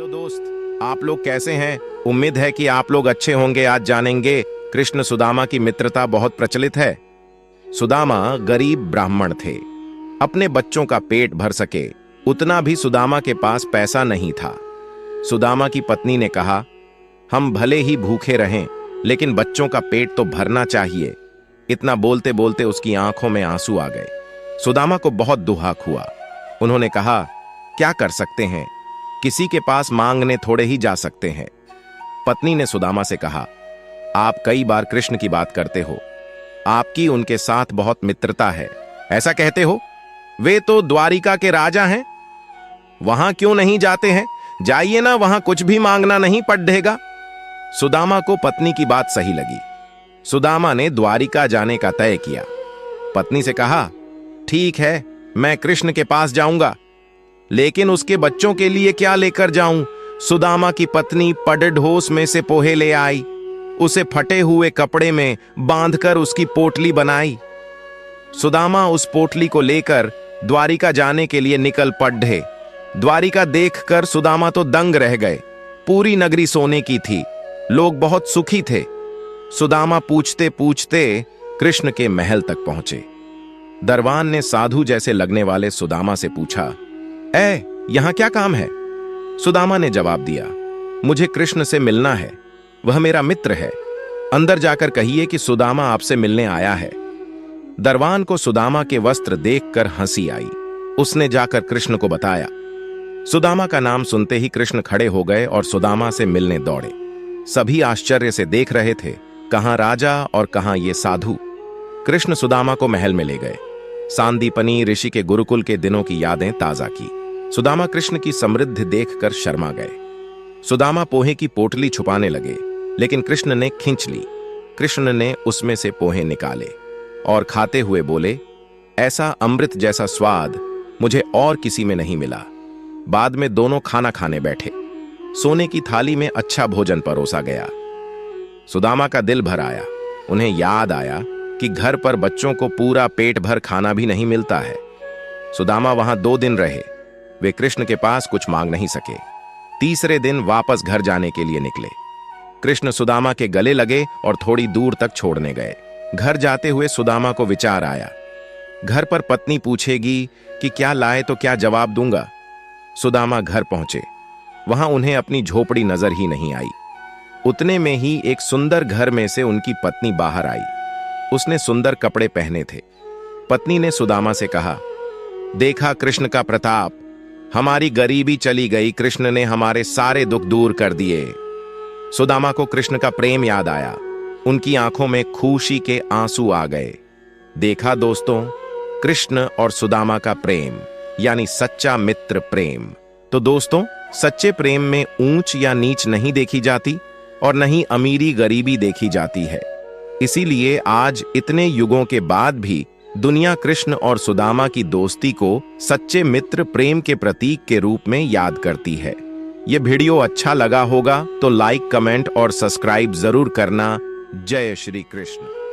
Hello दोस्त, आप लोग कैसे हैं? उम्मीद है कि आप लोग अच्छे होंगे। आज जानेंगे कृष्ण सुदामा की मित्रता बहुत प्रचलित है। सुदामा गरीब ब्राह्मण थे। अपने बच्चों का पेट भर सके उतना भी सुदामा के पास पैसा नहीं था। सुदामा की पत्नी ने कहा, हम भले ही भूखे रहें लेकिन बच्चों का पेट तो भरना चाहिए। इतना बोलते बोलते उसकी आंखों में आंसू आ गए। सुदामा को बहुत दुहाक हुआ। उन्होंने कहा, क्या कर सकते हैं, किसी के पास मांगने थोड़े ही जा सकते हैं। पत्नी ने सुदामा से कहा, आप कई बार कृष्ण की बात करते हो, आपकी उनके साथ बहुत मित्रता है, ऐसा कहते हो। वे तो द्वारिका के राजा हैं, वहां क्यों नहीं जाते हैं? जाइए ना, वहां कुछ भी मांगना नहीं पड़ेगा। सुदामा को पत्नी की बात सही लगी। सुदामा ने द्वारिका जाने का तय किया। पत्नी से कहा, ठीक है, मैं कृष्ण के पास जाऊंगा, लेकिन उसके बच्चों के लिए क्या लेकर जाऊं? सुदामा की पत्नी पडढोस में से पोहे ले आई, उसे फटे हुए कपड़े में बांधकर उसकी पोटली बनाई। सुदामा उस पोटली को लेकर द्वारिका जाने के लिए निकल पड़े। द्वारिका देखकर सुदामा तो दंग रह गए। पूरी नगरी सोने की थी, लोग बहुत सुखी थे। सुदामा पूछते पूछते कृष्ण के महल तक पहुंचे। दरबान ने साधु जैसे लगने वाले सुदामा से पूछा, यहां क्या काम है? सुदामा ने जवाब दिया, मुझे कृष्ण से मिलना है, वह मेरा मित्र है। अंदर जाकर कहिए कि सुदामा आपसे मिलने आया है। दरबान को सुदामा के वस्त्र देखकर हंसी आई। उसने जाकर कृष्ण को बताया। सुदामा का नाम सुनते ही कृष्ण खड़े हो गए और सुदामा से मिलने दौड़े। सभी आश्चर्य से देख रहे थे, कहां राजा और कहां ये साधु। कृष्ण सुदामा को महल में ले गए। सांदीपनी ऋषि के गुरुकुल के दिनों की यादें ताजा की। सुदामा कृष्ण की समृद्धि देखकर शर्मा गए। सुदामा पोहे की पोटली छुपाने लगे, लेकिन कृष्ण ने खींच ली। कृष्ण ने उसमें से पोहे निकाले और खाते हुए बोले, ऐसा अमृत जैसा स्वाद मुझे और किसी में नहीं मिला। बाद में दोनों खाना खाने बैठे। सोने की थाली में अच्छा भोजन परोसा गया। सुदामा का दिल भर आया। उन्हें याद आया कि घर पर बच्चों को पूरा पेट भर खाना भी नहीं मिलता है। सुदामा वहां 2 दिन रहे। वे कृष्ण के पास कुछ मांग नहीं सके। तीसरे दिन वापस घर जाने के लिए निकले। कृष्ण सुदामा के गले लगे और थोड़ी दूर तक छोड़ने गए। घर जाते हुए सुदामा को विचार आया, घर पर पत्नी पूछेगी कि क्या लाए तो क्या जवाब दूंगा। सुदामा घर पहुंचे। वहां उन्हें अपनी झोपड़ी नजर ही नहीं आई। उतने में ही एक सुंदर घर में से उनकी पत्नी बाहर आई। उसने सुंदर कपड़े पहने थे। पत्नी ने सुदामा से कहा, देखा कृष्ण का प्रताप, हमारी गरीबी चली गई, कृष्ण ने हमारे सारे दुख दूर कर दिए। सुदामा को कृष्ण का प्रेम याद आया। उनकी आंखों में खुशी के आंसू आ गए। देखा दोस्तों, कृष्ण और सुदामा का प्रेम यानी सच्चा मित्र प्रेम। तो दोस्तों, सच्चे प्रेम में ऊंच या नीच नहीं देखी जाती और न ही अमीरी गरीबी देखी जाती है। इसीलिए आज इतने युगों के बाद भी दुनिया कृष्ण और सुदामा की दोस्ती को सच्चे मित्र प्रेम के प्रतीक के रूप में याद करती है। यह वीडियो अच्छा लगा होगा तो लाइक, कमेंट और सब्सक्राइब जरूर करना। जय श्री कृष्ण।